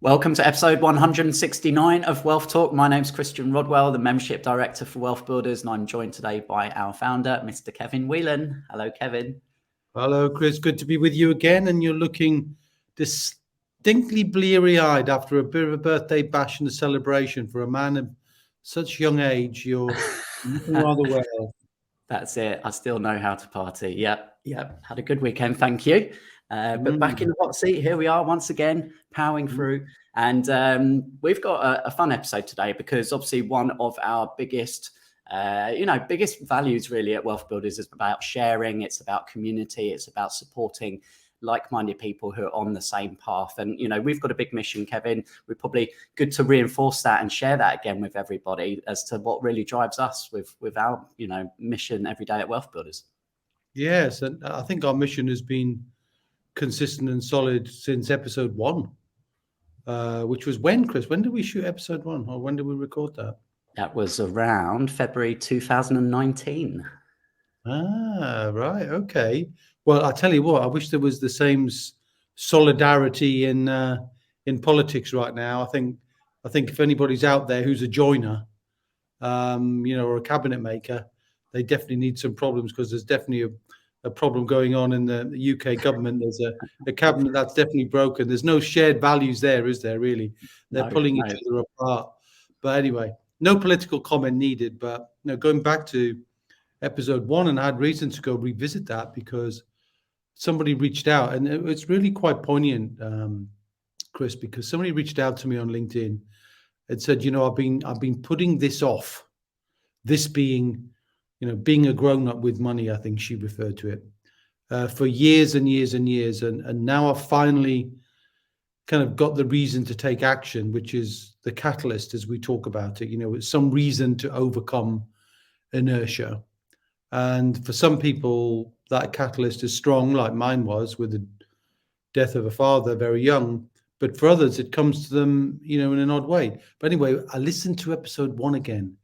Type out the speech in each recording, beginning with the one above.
Welcome to episode 169 of Wealth Talk. My name's Christian Rodwell, the Membership Director for WealthBuilders, and I'm joined today by our founder, Mr. Kevin Whelan. Hello, Kevin. Hello, Chris. Good to be with you again. And you're looking distinctly bleary-eyed after a bit of a birthday bash and a celebration. For a man of such young age, you're looking rather well. That's it. I still know how to party. Yep. Had a good weekend. Thank you. But back in the hot seat, here we are once again, powering through. And we've got a fun episode today because obviously one of our biggest values really at WealthBuilders is about sharing. It's about community. It's about supporting like-minded people who are on the same path. And, we've got a big mission, Kevin. We're probably good to reinforce that and share that again with everybody as to what really drives us with our, mission every day at WealthBuilders. Yes. And I think our mission has been consistent and solid since episode 1, which was when, Chris? When did we shoot episode 1, or when did we record that? That was around February 2019. Ah, right. Okay. Well, I tell you what, I wish there was the same solidarity in politics right now. I think if anybody's out there who's a joiner, or a cabinet maker, they definitely need some problems, because there's definitely a problem going on in the UK government. There's a cabinet that's definitely broken. There's no shared values there, is there, really? They're pulling each other apart. But anyway, no political comment needed. But going back to episode 1, and I had reason to go revisit that because somebody reached out, and it's really quite poignant, Chris, because somebody reached out to me on LinkedIn and said, I've been putting this off, this being being a grown-up with money, I think she referred to it, for years and years and years. And now I've finally kind of got the reason to take action, which is the catalyst, as we talk about it. It's some reason to overcome inertia. And for some people, that catalyst is strong, like mine was with the death of a father very young. But for others, it comes to them, in an odd way. But anyway, I listened to episode 1 again.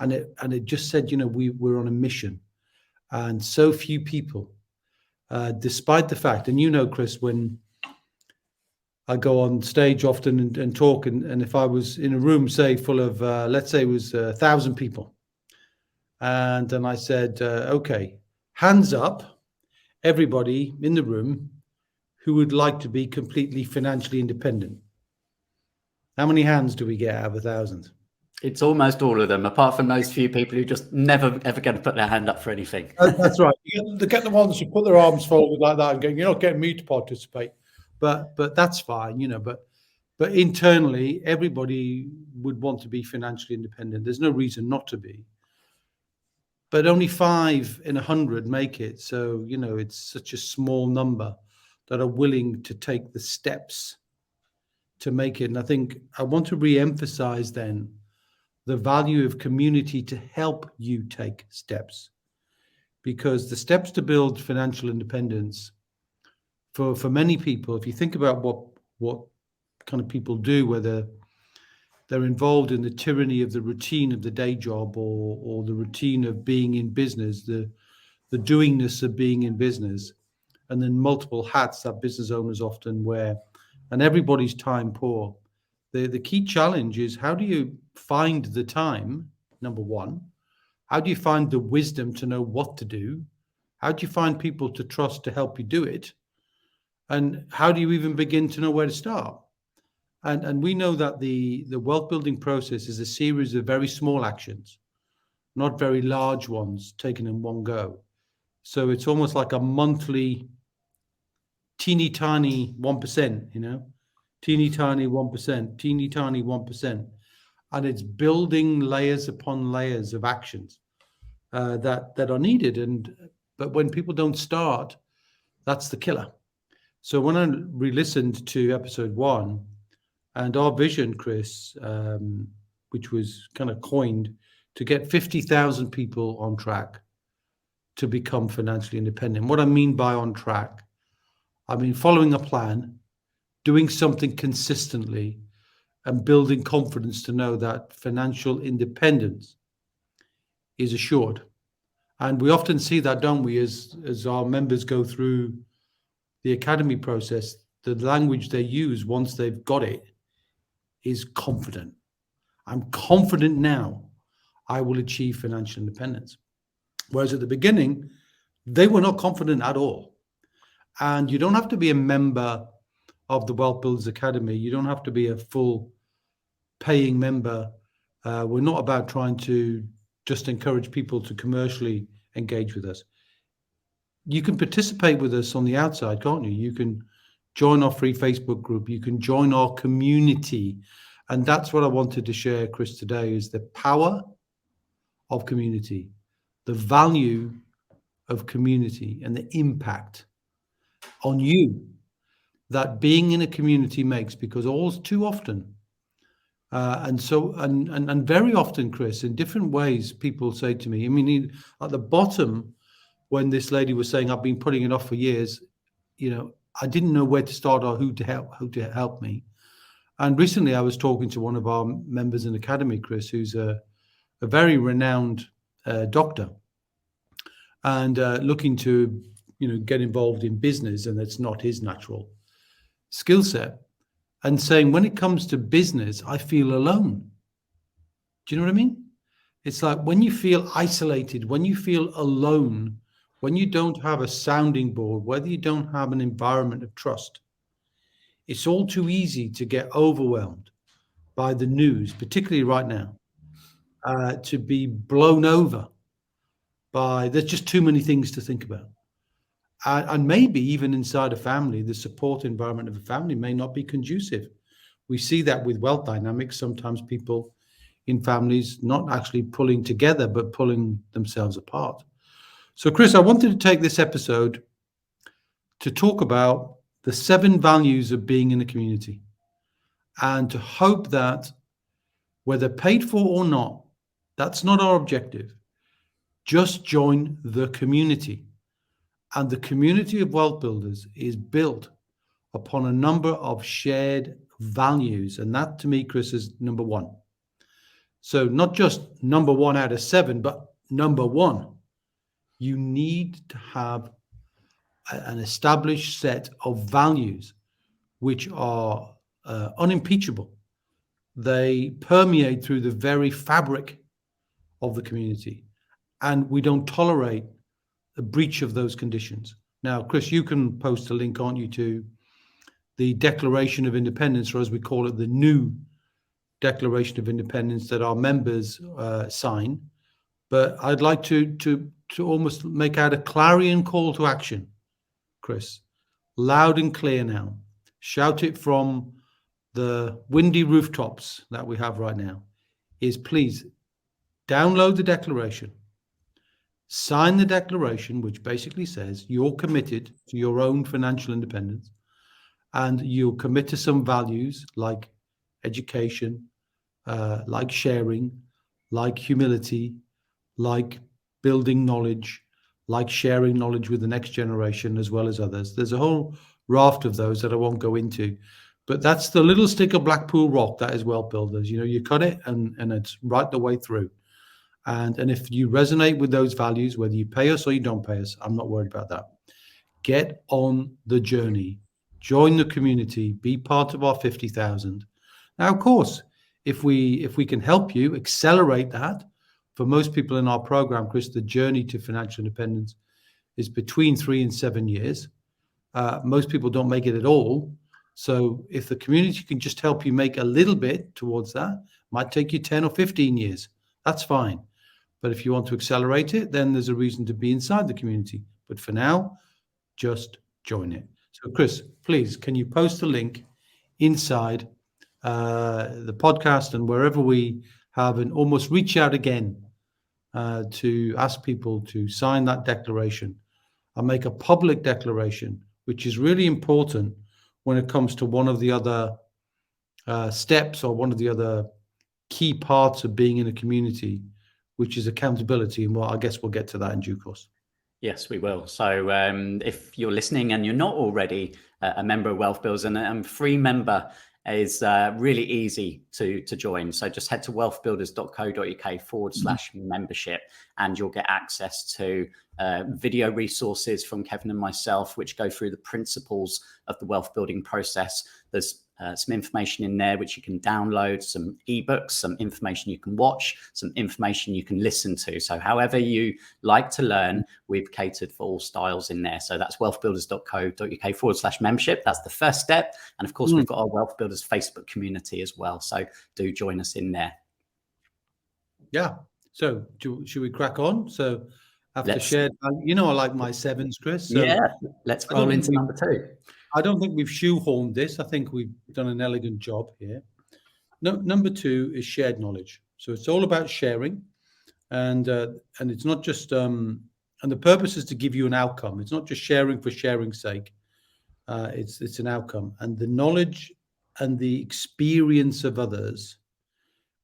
And it just said, we're on a mission. And so few people, despite the fact, and Chris, when I go on stage often and talk, and if I was in a room, say, full of, let's say it was 1,000 people, and then I said, okay, hands up, everybody in the room who would like to be completely financially independent. How many hands do we get out of 1,000? It's almost all of them, apart from those few people who just never, ever going to put their hand up for anything. That's right. You get the ones who put their arms folded like that and going, you're not getting me to participate. But that's fine, But internally, everybody would want to be financially independent. There's no reason not to be. But only 5 in 100 make it. So, it's such a small number that are willing to take the steps to make it. And I think I want to re-emphasize then the value of community to help you take steps, because the steps to build financial independence for many people, if you think about what kind of people do, whether they're involved in the tyranny of the routine of the day job or the routine of being in business, the doingness of being in business, and then multiple hats that business owners often wear, and everybody's time poor. The key challenge is, how do you find the time, number one? How do you find the wisdom to know what to do? How do you find people to trust to help you do it? And how do you even begin to know where to start? And we know that the wealth building process is a series of very small actions, not very large ones taken in one go. So it's almost like a monthly teeny tiny 1%, teeny tiny 1%, teeny tiny 1%. And it's building layers upon layers of actions that are needed. But when people don't start, that's the killer. So when I re-listened to episode 1, and our vision, Chris, which was kind of coined to get 50,000 people on track to become financially independent. What I mean by on track, I mean following a plan, doing something consistently, and building confidence to know that financial independence is assured. And we often see that, don't we, as our members go through the academy process, the language they use once they've got it is confident. I'm confident now I will achieve financial independence. Whereas at the beginning, they were not confident at all. And you don't have to be a member of the Wealth Builders Academy. You don't have to be a full paying member. We're not about trying to just encourage people to commercially engage with us. You can participate with us on the outside, can't you? You can join our free Facebook group. You can join our community. And that's what I wanted to share, Chris, today, is the power of community, the value of community, and the impact on you that being in a community makes, because all too often, and very often, Chris, in different ways, people say to me, I mean, at the bottom, when this lady was saying, I've been putting it off for years, I didn't know where to start or who to help me. And recently I was talking to one of our members in the Academy, Chris, who's a very renowned doctor, and looking to, get involved in business, and it's not his natural skill set, and saying, when it comes to business, I feel alone. Do you know what I mean? It's like when you feel isolated, when you feel alone, when you don't have a sounding board, whether you don't have an environment of trust, it's all too easy to get overwhelmed by the news, particularly right now, to be blown over by, there's just too many things to think about. And maybe even inside a family, the support environment of a family may not be conducive. We see that with wealth dynamics. Sometimes people in families not actually pulling together, but pulling themselves apart. So, Chris, I wanted to take this episode to talk about the 7 values of being in a community, and to hope that, whether paid for or not, that's not our objective. Just join the community. And the community of Wealth Builders is built upon a number of shared values. And that, to me, Chris, is number 1. So not just number 1 out of 7, but number 1. You need to have an established set of values which are unimpeachable. They permeate through the very fabric of the community. And we don't tolerate a breach of those conditions. Now, Chris, you can post a link, aren't you, to the Declaration of Independence, or as we call it, the new Declaration of Independence that our members sign. But I'd like to almost make out a clarion call to action, Chris, loud and clear now. Shout it from the windy rooftops that we have right now, is please download the declaration. Sign the declaration, which basically says you're committed to your own financial independence, and you'll commit to some values like education, like sharing, like humility, like building knowledge, like sharing knowledge with the next generation as well as others. There's a whole raft of those that I won't go into, but that's the little stick of Blackpool rock that is Wealth Builders. You cut it and it's right the way through. And if you resonate with those values, whether you pay us or you don't pay us, I'm not worried about that. Get on the journey, join the community, be part of our 50,000. Now, of course, if we can help you accelerate that, for most people in our program, Chris, the journey to financial independence is between 3 and 7 years. Most people don't make it at all. So if the community can just help you make a little bit towards that, might take you 10 or 15 years. That's fine. But if you want to accelerate it, then there's a reason to be inside the community. But for now, just join it. So, Chris, please, can you post a link inside the podcast and wherever we have, and almost reach out again to ask people to sign that declaration and make a public declaration, which is really important when it comes to one of the other steps, or one of the other key parts of being in a community, which is accountability. And I guess we'll get to that in due course. Yes, we will. So if you're listening and you're not already a member of Wealth Builders, and a free member is really easy to join. So just head to wealthbuilders.co.uk/membership, and you'll get access to video resources from Kevin and myself, which go through the principles of the wealth building process. There's some information in there which you can download, some ebooks, some information you can watch, some information you can listen to. So however you like to learn, we've catered for all styles in there. So that's wealthbuilders.co.uk/membership. That's the first step. And of course, we've got our Wealth Builders Facebook community as well. So do join us in there. Yeah. So should we crack on? So after shared, I like my sevens, Chris. So yeah, let's roll into number 2. I don't think we've shoehorned this. I think we've done an elegant job here. No, number 2 is shared knowledge. So it's all about sharing, and it's not just and the purpose is to give you an outcome. It's not just sharing for sharing's sake. It's an outcome, and the knowledge and the experience of others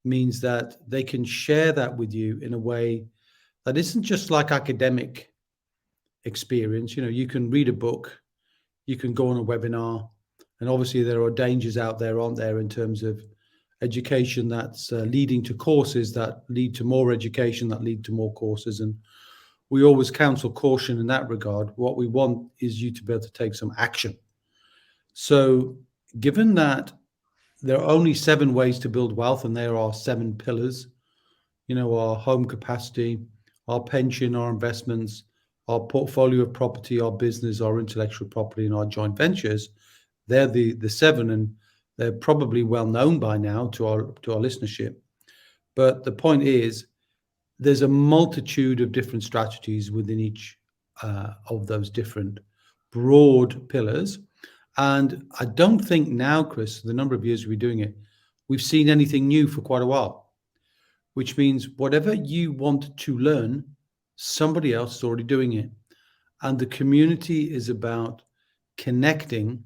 means that they can share that with you in a way that isn't just like academic experience. You can read a book, you can go on a webinar, and obviously there are dangers out there, aren't there, in terms of education that's leading to courses that lead to more education, that lead to more courses. And we always counsel caution in that regard. What we want is you to be able to take some action. So given that there are only 7 ways to build wealth, and there are 7 pillars, our home capacity, our pension, our investments, our portfolio of property, our business, our intellectual property, and our joint ventures. They're the 7, and they're probably well known by now to our listenership. But the point is, there's a multitude of different strategies within each of those different broad pillars. And I don't think now, Chris, the number of years we're doing it, we've seen anything new for quite a while, which means whatever you want to learn, somebody else is already doing it. And the community is about connecting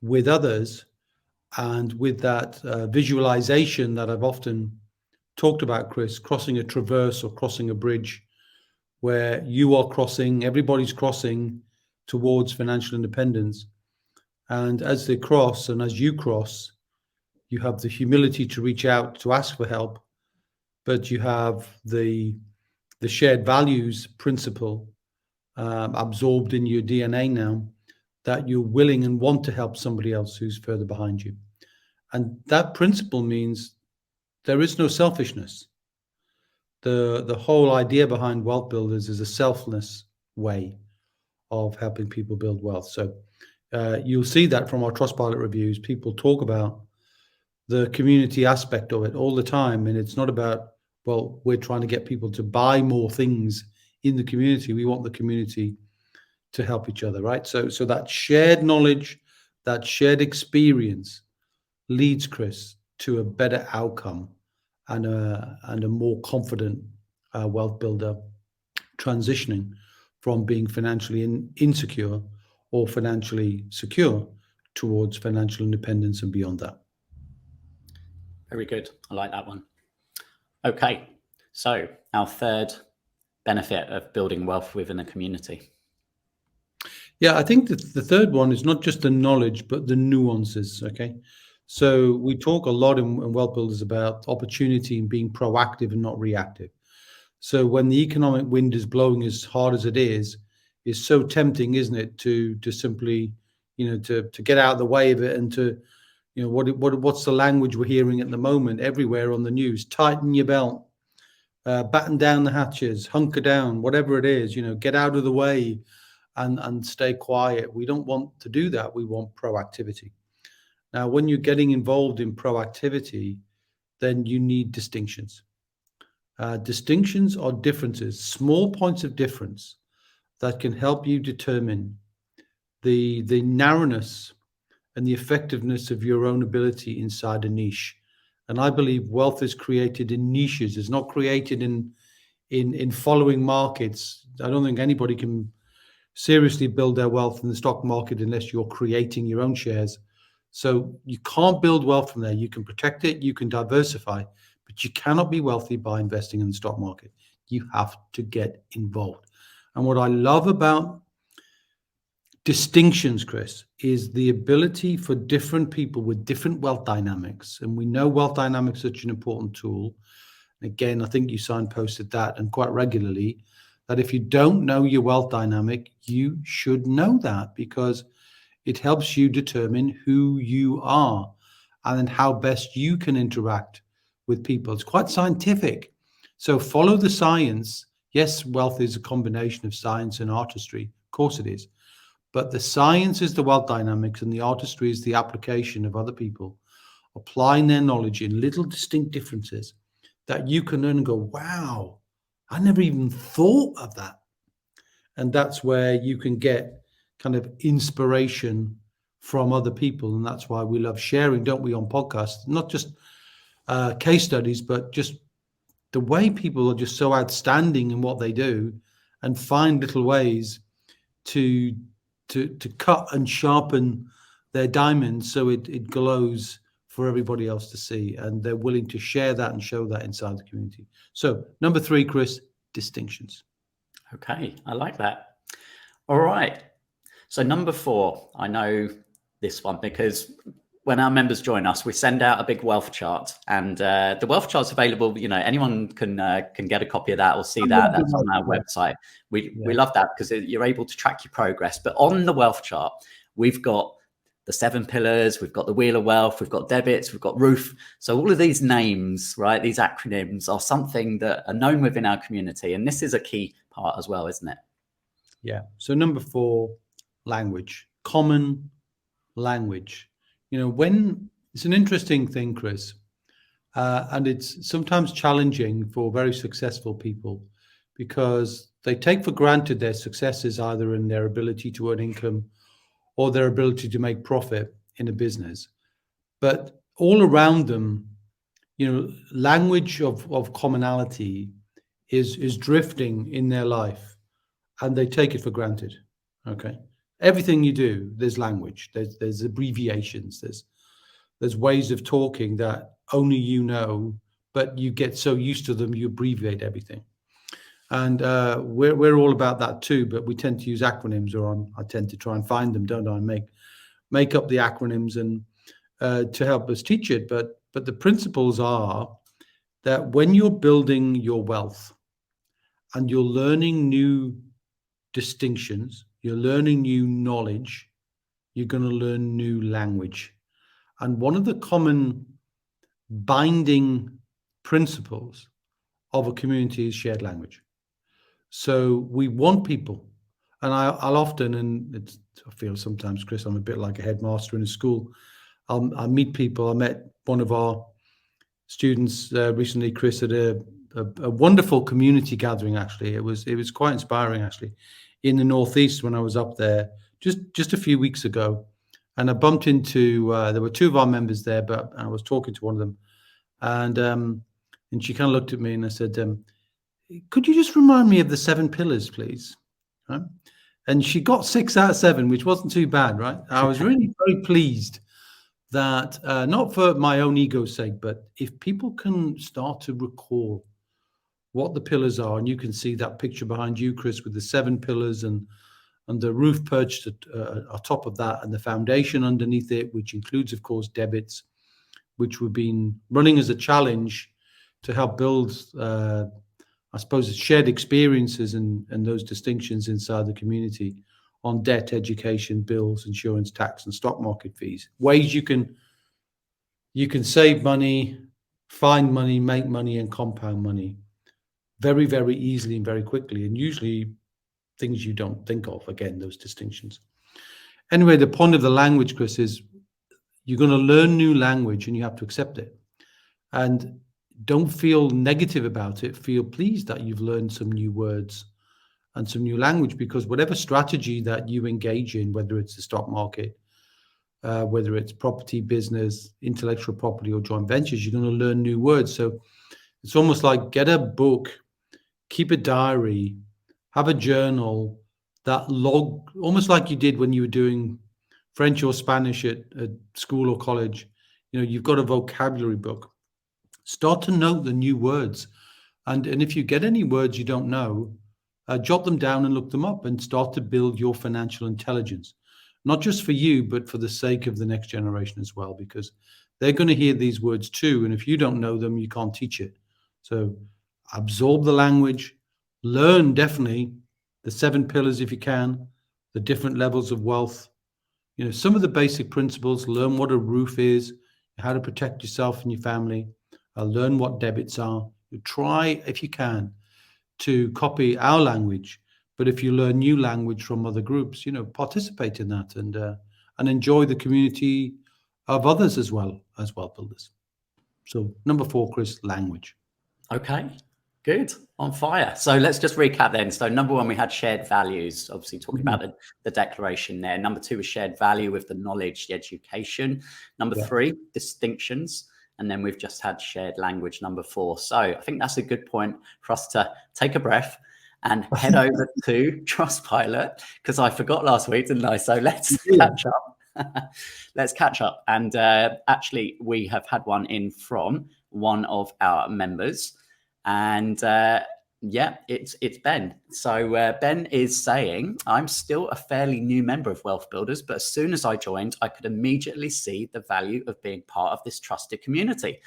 with others, and with that visualization that I've often talked about, Chris, crossing a traverse or crossing a bridge, where you are crossing, everybody's crossing towards financial independence. And as they cross, and as you cross, you have the humility to reach out to ask for help, but you have the shared values principle absorbed in your DNA now, that you're willing and want to help somebody else who's further behind you. And that principle means there is no selfishness. The whole idea behind Wealth Builders is a selfless way of helping people build wealth. So you'll see that from our Trustpilot reviews. People talk about the community aspect of it all the time. And it's not about, well, we're trying to get people to buy more things in the community. We want the community to help each other, right? So that shared knowledge, that shared experience leads, Chris, to a better outcome and a more confident wealth builder transitioning from being financially insecure or financially secure towards financial independence and beyond that. Very good. I like that one. Okay, so our third benefit of building wealth within a community. Yeah, I think that the third one is not just the knowledge, but the nuances, okay? So we talk a lot in Wealth Builders about opportunity and being proactive and not reactive. So when the economic wind is blowing as hard as it is so tempting, isn't it, to simply, to get out of the way of it and to, what's the language we're hearing at the moment everywhere on the news? Tighten your belt, batten down the hatches, hunker down, whatever it is, get out of the way and stay quiet. We don't want to do that. We want proactivity. Now, when you're getting involved in proactivity, then you need distinctions. Distinctions are differences, small points of difference that can help you determine the narrowness and the effectiveness of your own ability inside a niche. And I believe wealth is created in niches. It's not created in following markets. I don't think anybody can seriously build their wealth in the stock market unless you're creating your own shares. So you can't build wealth from there. You can protect it, you can diversify, but you cannot be wealthy by investing in the stock market. You have to get involved. And what I love about distinctions, Chris, is the ability for different people with different wealth dynamics. And we know wealth dynamics is such an important tool. Again, I think you signposted that, and quite regularly, that if you don't know your wealth dynamic, you should know that, because it helps you determine who you are. and then how best you can interact with people. It's quite scientific. So follow the science. Yes, wealth is a combination of science and artistry. Of course it is. But the science is the wealth dynamics, and the artistry is the application of other people applying their knowledge in little distinct differences that you can learn and go, wow, I never even thought of that. And that's where you can get kind of inspiration from other people. And that's why we love sharing, don't we, on podcasts, not just case studies, but just the way people are just so outstanding in what they do and find little ways to cut and sharpen their diamonds so it glows for everybody else to see, and they're willing to share that and show that inside the community. So number 3, Chris, distinctions. Okay, I like that. All right. So number 4, I know this one because when our members join us, we send out a big wealth chart, and the wealth chart's available. Anyone can get a copy of that or see that. That's on our website. We love that because you're able to track your progress. But on the wealth chart, we've got the 7 pillars, we've got the wheel of wealth, we've got debits, we've got roof. So all of these names, right, these acronyms are something that are known within our community. And this is a key part as well, isn't it? Yeah. So number 4, language, common language. When it's an interesting thing, Chris, and it's sometimes challenging for very successful people because they take for granted their successes either in their ability to earn income or their ability to make profit in a business. But all around them, language of commonality is drifting in their life, and they take it for granted. Okay. Everything you do, there's language, there's abbreviations, there's ways of talking that only you know, but you get so used to them, you abbreviate everything. And we're all about that too, but we tend to use acronyms, or I tend to try and find them, don't I? Make up the acronyms and to help us teach it. But the principles are that when you're building your wealth and you're learning new distinctions, you're learning new knowledge, you're going to learn new language. And one of the common binding principles of a community is shared language. So we want people, and I'll often, and I feel sometimes, Chris, I'm a bit like a headmaster in a school. I meet people. I met one of our students recently, Chris, at a wonderful community gathering. Actually, it was quite inspiring. Actually, in the Northeast when I was up there just a few weeks ago, and I bumped into there were 2 of our members there, but I was talking to one of them, and she kind of looked at me and I said, could you just remind me of the 7 pillars, please? Right? And she got 6 out of 7, which wasn't too bad, right? I was really very pleased that, not for my own ego's sake, but if people can start to recall what the pillars are, and you can see that picture behind you, Chris, with the 7 pillars and the roof perched on top of that, and the foundation underneath it, which includes, of course, debits, which we've been running as a challenge to help build I suppose it's shared experiences and those distinctions inside the community on debt, education, bills, insurance, tax, and stock market fees. Ways you can save money, find money, make money, and compound money very, very easily and very quickly, and usually things you don't think of, again, those distinctions. Anyway, the point of the language, Chris, is you're going to learn new language and you have to accept it. And don't feel negative about it. Feel pleased that you've learned some new words and some new language, because whatever strategy that you engage in, whether it's the stock market, whether it's property, business, intellectual property, or joint ventures, you're going to learn new words. So it's almost like get a book, keep a diary, have a journal, that log, almost like you did when you were doing French or Spanish at school or college. You've got a vocabulary book. Start to note the new words. And if you get any words you don't know, jot them down and look them up and start to build your financial intelligence, not just for you, but for the sake of the next generation as well, because they're going to hear these words too. And if you don't know them, you can't teach it. So absorb the language, learn definitely the 7 pillars if you can, the different levels of wealth, some of the basic principles, learn what a roof is, how to protect yourself and your family, learn what debits are. You try, if you can, to copy our language. But if you learn new language from other groups, participate in that and enjoy the community of others as well as wealth builders. So number 4, Chris, language. Okay, good. On fire. So let's just recap then. So number 1, we had shared values, obviously talking about the declaration there. Number 2 was shared value with the knowledge, the education. Number 3, distinctions. And then we've just had shared language, number 4. So I think that's a good point for us to take a breath and head over to Trustpilot, because I forgot last week, didn't I? So let's catch up. Let's catch up. And actually, we have had one in from one of our members. And it's Ben. So Ben is saying, I'm still a fairly new member of WealthBuilders, but as soon as I joined, I could immediately see the value of being part of this trusted community.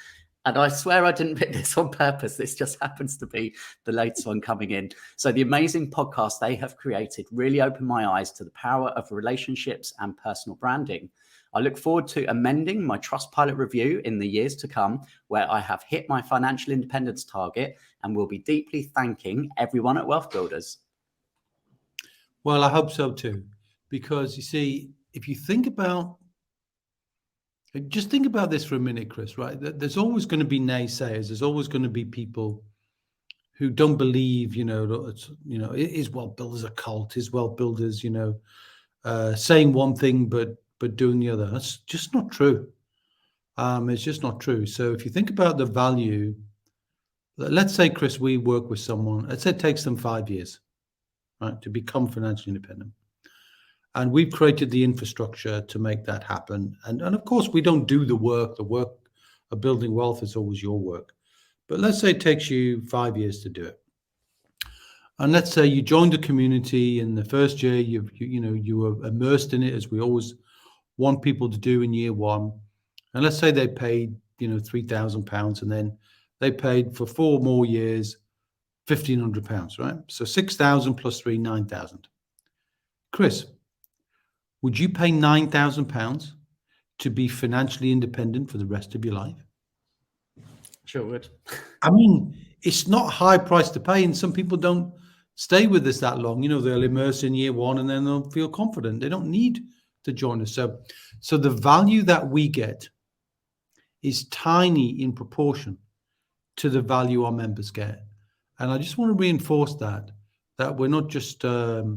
And I swear I didn't pick this on purpose. This just happens to be the latest one coming in. So the amazing podcast they have created really opened my eyes to the power of relationships and personal branding. I look forward to amending my Trustpilot review in the years to come, where I have hit my financial independence target and will be deeply thanking everyone at WealthBuilders. Well, I hope so too, because you see, if you think about this for a minute, Chris, right? There's always going to be naysayers. There's always going to be people who don't believe, is WealthBuilders a cult? Is WealthBuilders, saying one thing but doing the other? That's just not true. It's just not true. So if you think about the value, let's say, Chris, we work with someone. Let's say it takes them 5 years, right, to become financially independent. And we've created the infrastructure to make that happen. And of course, we don't do the work. The work of building wealth is always your work. But let's say it takes you 5 years to do it. And let's say you joined the community in the first year, you were immersed in it, as we always want people to do in year 1. And let's say they paid, £3,000, and then they paid for 4 more years, £1,500, right? So 6,000 plus 3, 9,000. Chris, would you pay £9,000 to be financially independent for the rest of your life? Sure would. I mean, it's not a high price to pay, and some people don't stay with us that long. They'll immerse in year 1 and then they'll feel confident. They don't need to join us. So the value that we get is tiny in proportion to the value our members get. And I just want to reinforce that we're not just, we're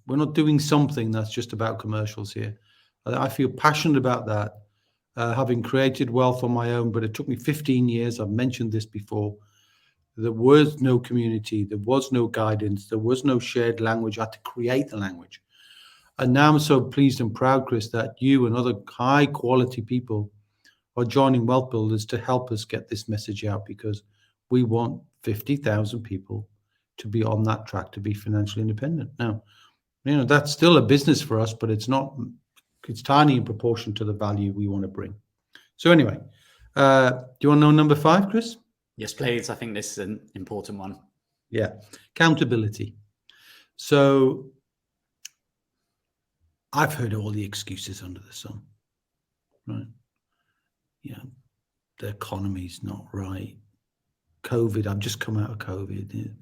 not doing something that's just about commercials here. I feel passionate about that, having created wealth on my own, but it took me 15 years. I've mentioned this before. There was no community. There was no guidance. There was no shared language. I had to create the language. And now I'm so pleased and proud, Chris, that you and other high quality people are joining WealthBuilders to help us get this message out, because we want 50,000 people to be on that track to be financially independent. Now, that's still a business for us, but it's tiny in proportion to the value we want to bring. So anyway, do you want to know number 5, Chris? Yes, please. I think this is an important one. Yeah. Accountability. So I've heard all the excuses under the sun, right? The economy's not right. COVID, I've just come out of COVID.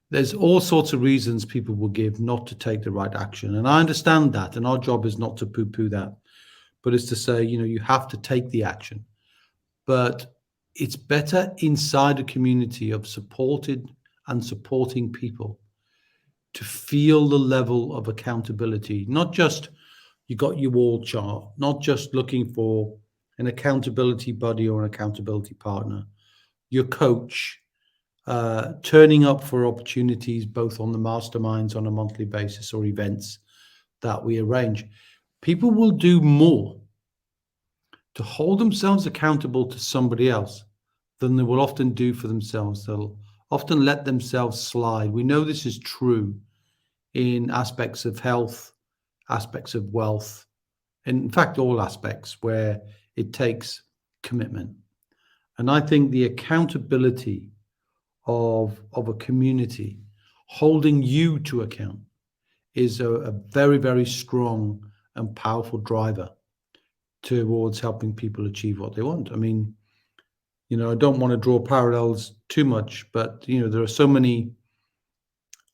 There's all sorts of reasons people will give not to take the right action. And I understand that. And our job is not to poo-poo that, but it's to say, you have to take the action. But it's better inside a community of supported and supporting people to feel the level of accountability, not just you got your wall chart, not just looking for an accountability buddy or an accountability partner, your coach, turning up for opportunities, both on the masterminds on a monthly basis or events that we arrange. People will do more to hold themselves accountable to somebody else than they will often do for themselves. They'll often let themselves slide. We know this is true in aspects of health, aspects of wealth, and in fact, all aspects where it takes commitment. And I think the accountability of a community holding you to account is a very, very strong and powerful driver towards helping people achieve what they want. I mean, I don't want to draw parallels too much, but there are so many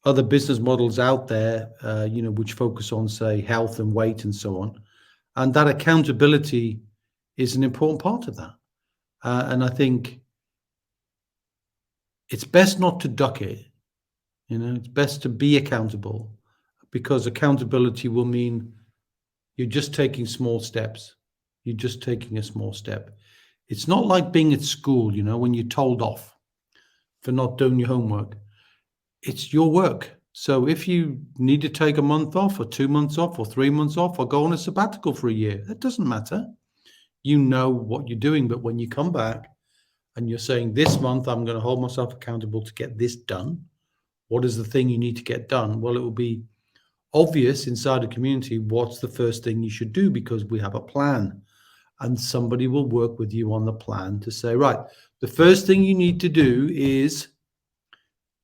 other business models out there, which focus on, say, health and weight and so on, and that accountability is an important part of that. And I think it's best not to duck it. It's best to be accountable, because accountability will mean you're just taking small steps. You're just taking a small step. It's not like being at school, when you're told off for not doing your homework. It's your work. So if you need to take a month off or 2 months off or 3 months off or go on a sabbatical for a year, that doesn't matter. You know what you're doing. But when you come back and you're saying, this month, I'm going to hold myself accountable to get this done. What is the thing you need to get done? Well, it will be obvious inside a community what's the first thing you should do, because we have a plan. And somebody will work with you on the plan to say, right, the first thing you need to do is,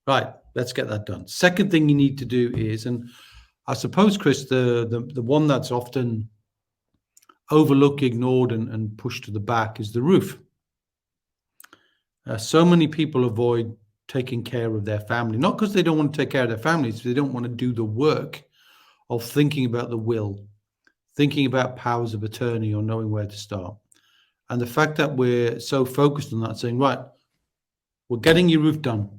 right, let's get that done. Second thing you need to do is, and I suppose, Chris, the one that's often overlooked, ignored, and pushed to the back is the roof. So many people avoid taking care of their family, not because they don't want to take care of their families, they don't want to do the work of thinking about the will, thinking about powers of attorney, or knowing where to start. And the fact that we're so focused on that, saying, right, we're getting your roof done.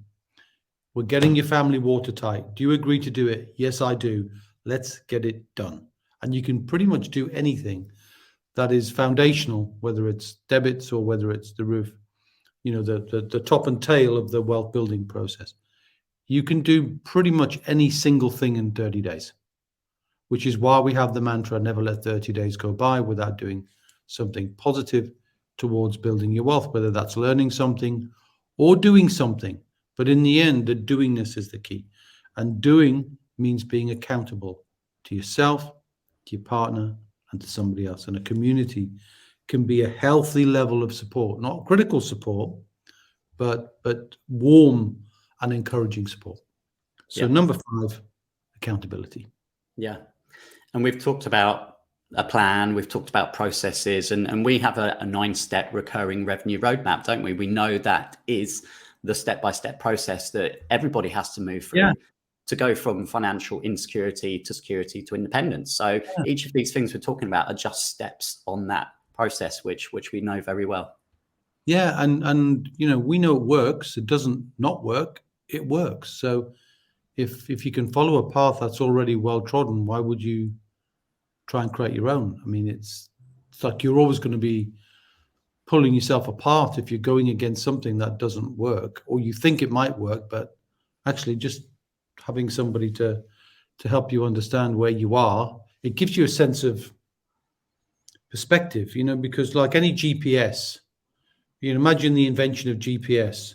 We're getting your family watertight. Do you agree to do it? Yes, I do. Let's get it done. And you can pretty much do anything that is foundational, whether it's debits or whether it's the roof, the top and tail of the wealth building process. You can do pretty much any single thing in 30 days, which is why we have the mantra, never let 30 days go by without doing something positive towards building your wealth, whether that's learning something or doing something. But in the end, the doingness is the key. And doing means being accountable to yourself, to your partner, and to somebody else. And a community can be a healthy level of support, not critical support, but warm and encouraging support. So number 5, accountability. Yeah. And we've talked about a plan, we've talked about processes, and we have a 9-step recurring revenue roadmap, don't we? We know that is the step-by-step process that everybody has to move through to go from financial insecurity to security to independence. So each of these things we're talking about are just steps on that process, which we know very well. Yeah, and we know it works. It doesn't not work. It works. So if you can follow a path that's already well trodden, why would you try and create your own? I mean, it's like you're always going to be pulling yourself apart if you're going against something that doesn't work, or you think it might work, but actually just having somebody to help you understand where you are, it gives you a sense of perspective, because like any GPS, imagine the invention of GPS,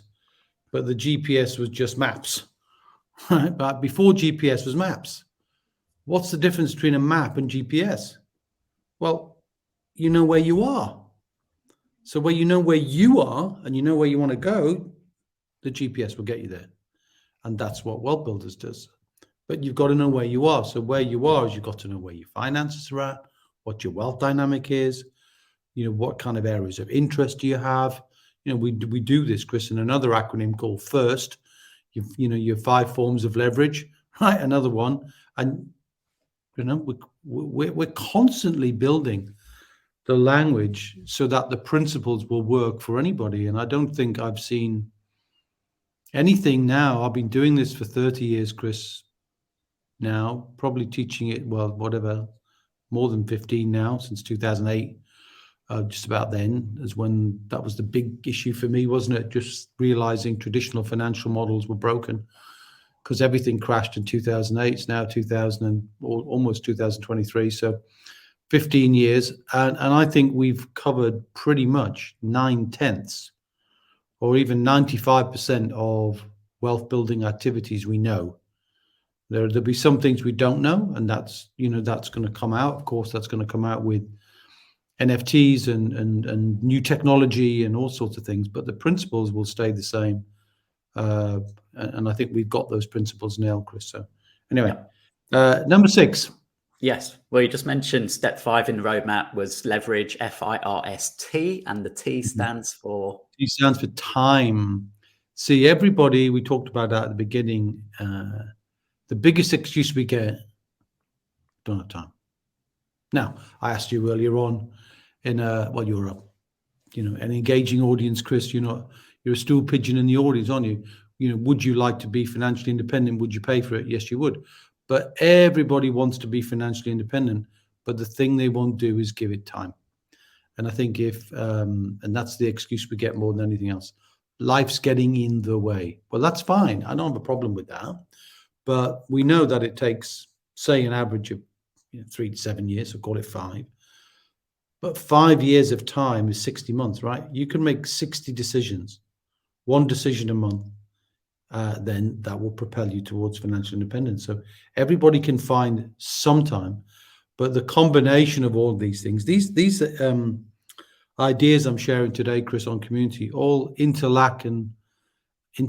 but the GPS was just maps, right? But before GPS was maps, what's the difference between a map and GPS? Well, you know where you are. So where you know where you are and you know where you want to go, the GPS will get you there. And that's what WealthBuilders does. But you've got to know where you are. So where you are is you've got to know where your finances are at, what your wealth dynamic is, what kind of areas of interest do you have. We do this, Chris, in another acronym called FIRST. Your 5 forms of leverage, right? Another one. And, we're constantly building the language so that the principles will work for anybody. And I don't think I've seen anything now. I've been doing this for 30 years, Chris, now, probably teaching it, more than 15 now, since 2008. Just about then is when that was the big issue for me, wasn't it? Just realizing traditional financial models were broken because everything crashed in 2008. It's now 2000 or almost 2023. So 15 years. And I think we've covered pretty much 9/10 or even 95% of wealth building activities we know. There'll be some things we don't know, and that's going to come out. Of course, that's going to come out with NFTs and new technology and all sorts of things, but the principles will stay the same. And I think we've got those principles nailed, Chris. So anyway, number 6. Yes. Well, you just mentioned step 5 in the roadmap was leverage, FIRST, and the T stands for. T stands for time. See, everybody, we talked about that at the beginning. The biggest excuse we get, don't have time. Now, I asked you earlier on in you're an engaging audience, Chris. You're a stool pigeon in the audience, aren't you? Would you like to be financially independent? Would you pay for it? Yes, you would. But everybody wants to be financially independent, but the thing they won't do is give it time. And I think and that's the excuse we get more than anything else. Life's getting in the way. Well, that's fine. I don't have a problem with that. But we know that it takes, say, an average of 3 to 7 years, so call it 5. But 5 years of time is 60 months, right? You can make 60 decisions, 1 decision a month. Then that will propel you towards financial independence. So everybody can find some time, but the combination of all these things, these ideas I'm sharing today, Chris, on community, all interlock, and they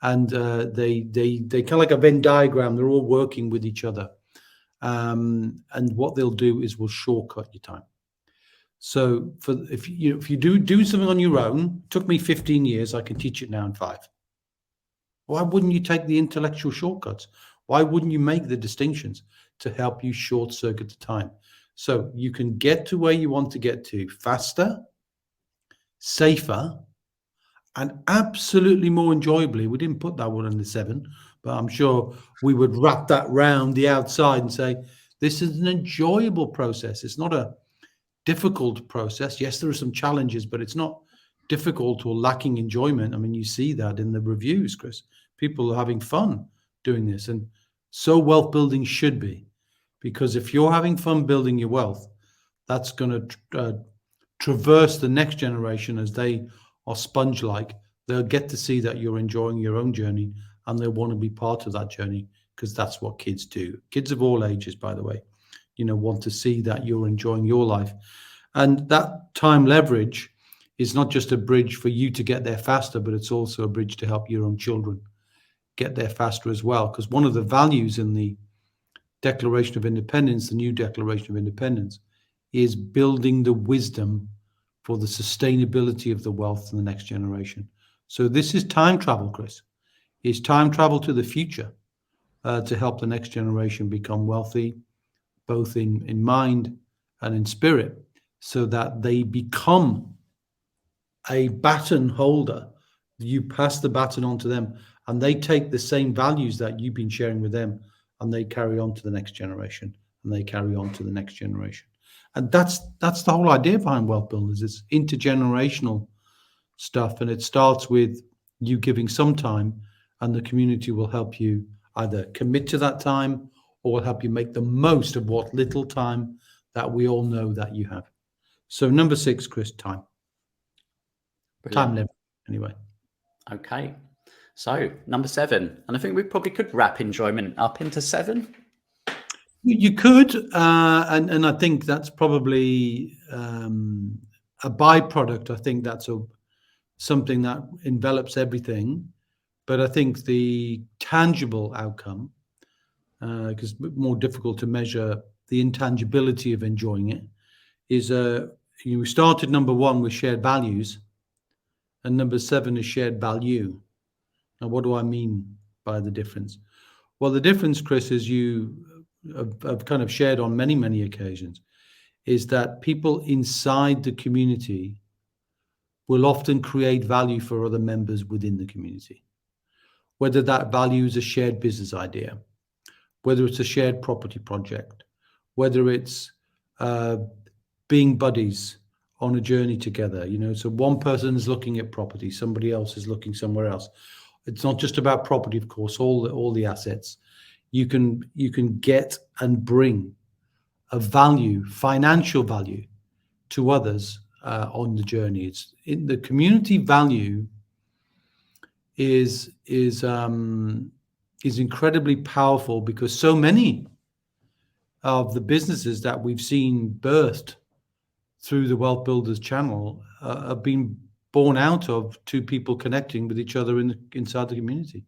kind of like a Venn diagram. They're all working with each other, and what they'll do is will shortcut your time. So if you do something on your own, took me 15 years, I can teach it now in 5. Why wouldn't you take the intellectual shortcuts? Why wouldn't you make the distinctions to help you short circuit the time? So you can get to where you want to get to faster, safer, and absolutely more enjoyably. We didn't put that one in the 7, but I'm sure we would wrap that round the outside and say, this is an enjoyable process. It's not a difficult process. Yes, there are some challenges, but it's not difficult or lacking enjoyment. I mean, you see that in the reviews, Chris. People are having fun doing this. And so wealth building should be, because if you're having fun building your wealth, that's going to traverse the next generation as they are sponge-like. They'll get to see that you're enjoying your own journey, and they'll want to be part of that journey, because that's what kids do. Kids of all ages, by the way, want to see that you're enjoying your life. And that time leverage is not just a bridge for you to get there faster, but it's also a bridge to help your own children get there faster as well. Because one of the values in the Declaration of Independence, the new Declaration of Independence, is building the wisdom for the sustainability of the wealth in the next generation. So this is time travel, Chris. It's time travel to the future to help the next generation become wealthy, both in mind and in spirit, so that they become a baton holder. You pass the baton on to them, and they take the same values that you've been sharing with them, and they carry on to the next generation, and they carry on to the next generation. And that's the whole idea behind Wealth Builders. It's intergenerational stuff, and it starts with you giving some time, and the community will help you either commit to that time or will help you make the most of what little time that we all know that you have. So number 6, Chris, time. Brilliant. Time limit, anyway. Okay. So number 7, and I think we probably could wrap enjoyment up into 7. You could, and I think that's probably a byproduct. I think that's something that envelops everything. But I think the tangible outcome, because it's more difficult to measure the intangibility of enjoying it, is we started number 1 with shared values, and number 7 is shared value. Now, what do I mean by the difference? Well, the difference, Chris, is I've kind of shared on many, many occasions, is that people inside the community will often create value for other members within the community. Whether that value is a shared business idea, whether it's a shared property project, whether it's being buddies on a journey together. So one person is looking at property, somebody else is looking somewhere else. It's not just about property, of course, all the assets. You can get and bring a value, financial value, to others on the journey. It's in the community value is incredibly powerful, because so many of the businesses that we've seen birthed through the Wealth Builders channel have been born out of 2 people connecting with each other inside the community.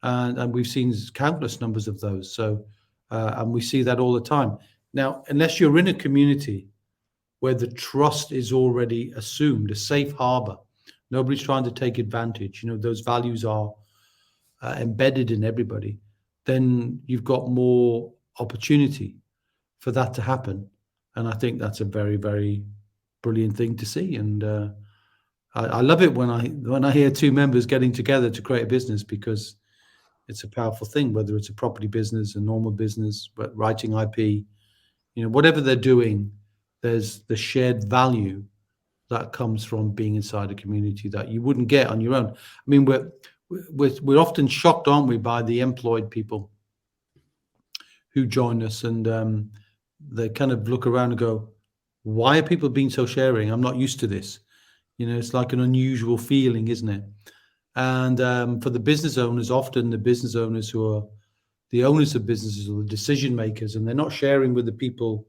And we've seen countless numbers of those. So and we see that all the time. Now, unless you're in a community where the trust is already assumed, a safe harbor, nobody's trying to take advantage, those values are embedded in everybody, then you've got more opportunity for that to happen. And I think that's a very, very brilliant thing to see. And I love it when I hear two members getting together to create a business, because it's a powerful thing, whether it's a property business, a normal business, but writing IP, whatever they're doing, there's the shared value that comes from being inside a community that you wouldn't get on your own. I mean, we're often shocked, aren't we, by the employed people who join us, and they kind of look around and go, why are people being so sharing? I'm not used to this. It's like an unusual feeling, isn't it? And for the business owners, often the business owners who are the owners of businesses or the decision makers, and they're not sharing with the people,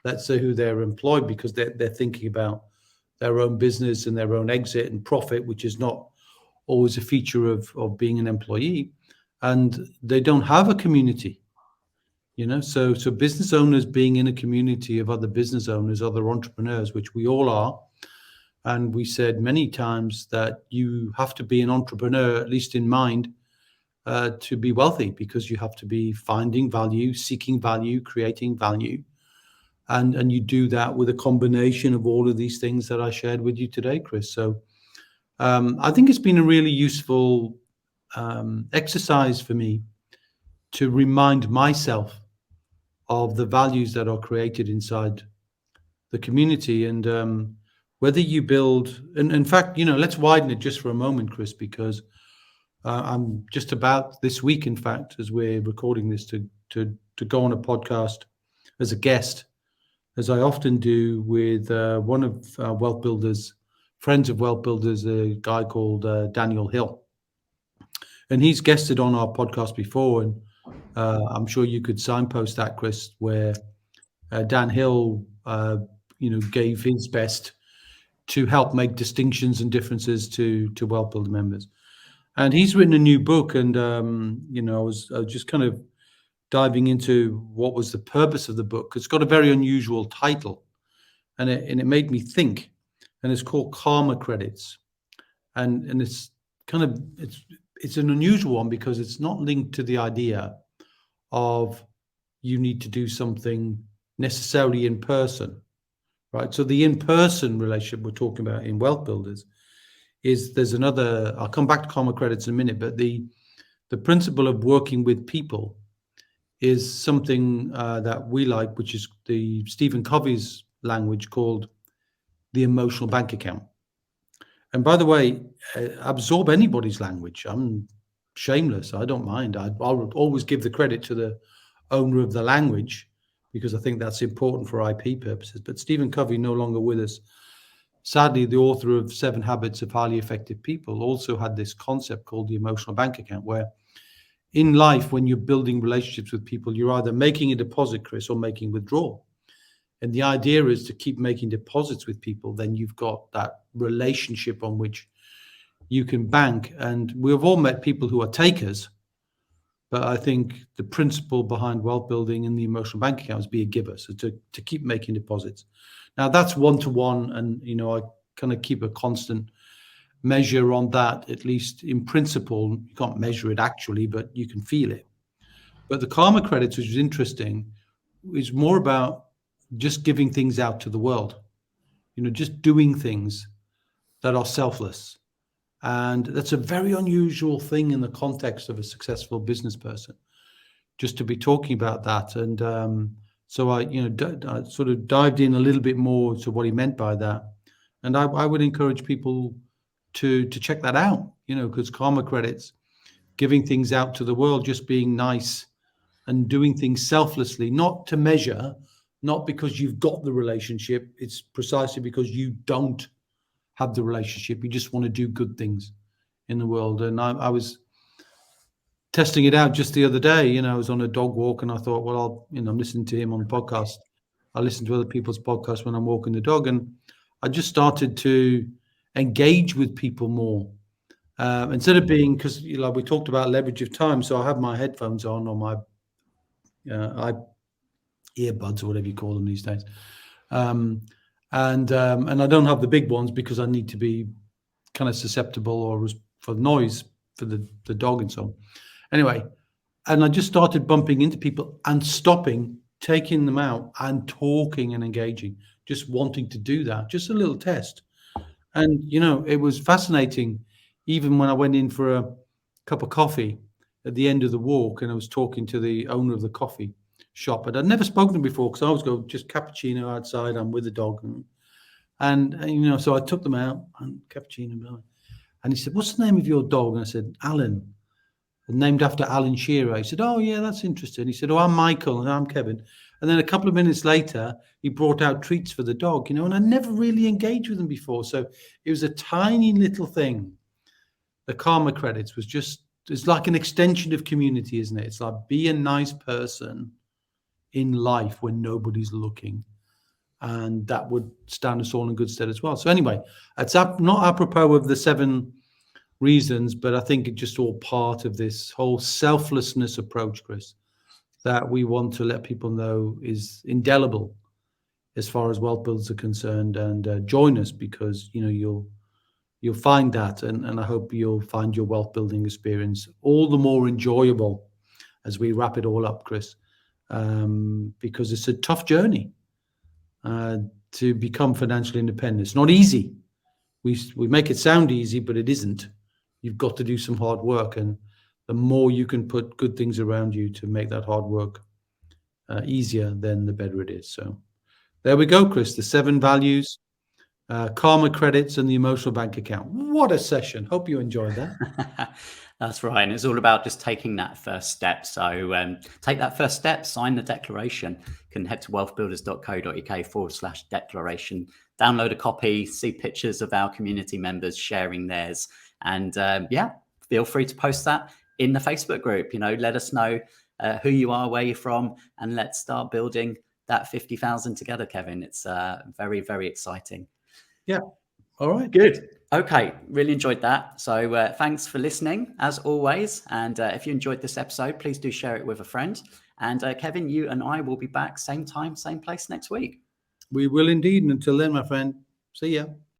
let's say, who they're employed, because they're thinking about their own business and their own exit and profit, which is not always a feature of being an employee. And they don't have a community, so business owners being in a community of other business owners, other entrepreneurs, which we all are. And we said many times that you have to be an entrepreneur, at least in mind, to be wealthy, because you have to be finding value, seeking value, creating value. And you do that with a combination of all of these things that I shared with you today, Chris. So I think it's been a really useful exercise for me to remind myself of the values that are created inside the community. And whether you build, and in fact, let's widen it just for a moment, Chris, because I'm just about this week, in fact, as we're recording this, to go on a podcast as a guest, as I often do, with one of WealthBuilders, friends of WealthBuilders, a guy called Daniel Hill. And he's guested on our podcast before, and I'm sure you could signpost that, Chris, where Dan Hill, gave his best to help make distinctions and differences to WealthBuilder members. And he's written a new book, and I was just kind of diving into what was the purpose of the book. It's got a very unusual title, and it made me think. And it's called Karma Credits, and it's kind of it's an unusual one because it's not linked to the idea of you need to do something necessarily in person, right? So the in-person relationship we're talking about in WealthBuilders is there's another. I'll come back to Karma Credits in a minute, but the principle of working with people is something that we like, which is the Stephen Covey's language called the emotional bank account. And by the way, absorb anybody's language. I'm shameless. I don't mind. I'll always give the credit to the owner of the language, because I think that's important for IP purposes. But Stephen Covey, no longer with us, sadly, the author of 7 Habits of Highly Effective People, also had this concept called the emotional bank account, where in life, when you're building relationships with people, you're either making a deposit, Chris, or making withdrawal. And the idea is to keep making deposits with people. Then you've got that relationship on which you can bank. And we've all met people who are takers. But I think the principle behind wealth building and the emotional bank account is be a giver, so to keep making deposits. Now, that's one-to-one, and I kind of keep a constant measure on that, at least in principle. You can't measure it actually, but you can feel it. But the Karma Credits, which is interesting, is more about just giving things out to the world, just doing things that are selfless. And that's a very unusual thing in the context of a successful business person, just to be talking about that. And so I sort of dived in a little bit more to what he meant by that. And I would encourage people to check that out, because Karma Credits, giving things out to the world, just being nice and doing things selflessly, not to measure, not because you've got the relationship. It's precisely because you don't have the relationship. You just want to do good things in the world. And I was testing it out just the other day. I was on a dog walk, and I thought, well, I'm listening to him on the podcast. I listen to other people's podcasts when I'm walking the dog, and I just started to engage with people more. Instead of being, because we talked about leverage of time, so I have my headphones on, or my earbuds or whatever you call them these days. And I don't have the big ones because I need to be kind of susceptible or for noise for the dog and so on. Anyway, and I just started bumping into people and stopping, taking them out and talking and engaging, just wanting to do that, just a little test. And, it was fascinating. Even when I went in for a cup of coffee at the end of the walk and I was talking to the owner of the coffee shop, and I'd never spoken to him before because I always go just cappuccino outside. I'm with the dog. And so I took them out and cappuccino. And he said, "What's the name of your dog?" And I said, "Alan, named after Alan Shearer." He said, "Oh, yeah, that's interesting." He said, "Oh, I'm Michael and I'm Kevin." And then a couple of minutes later, he brought out treats for the dog, and I never really engaged with him before. So it was a tiny little thing. The karma credits it's like an extension of community, isn't it? It's like be a nice person in life when nobody's looking. And that would stand us all in good stead as well. So anyway, it's not apropos of the 7 reasons, but I think it's just all part of this whole selflessness approach, Chris, that we want to let people know is indelible as far as wealth builders are concerned. And join us because you'll find that, and I hope you'll find your wealth building experience all the more enjoyable as we wrap it all up, Chris, because it's a tough journey to become financially independent. It's not easy. We make it sound easy, but it isn't. You've got to do some hard work, and the more you can put good things around you to make that hard work easier, then the better it is. So there we go, Chris. The 7 values, karma credits, and the emotional bank account. What a session. Hope you enjoyed that. That's right. And it's all about just taking that first step. So take that first step, sign the declaration. You can head to wealthbuilders.co.uk/declaration, download a copy, see pictures of our community members sharing theirs. And feel free to post that in the Facebook group. Let us know who you are, where you're from, and let's start building that 50,000 together, Kevin. It's very, very exciting. Yeah. All right. Good. Okay. Really enjoyed that. So thanks for listening as always. And if you enjoyed this episode, please do share it with a friend. And Kevin, you and I will be back same time, same place next week. We will indeed. And until then, my friend, see ya.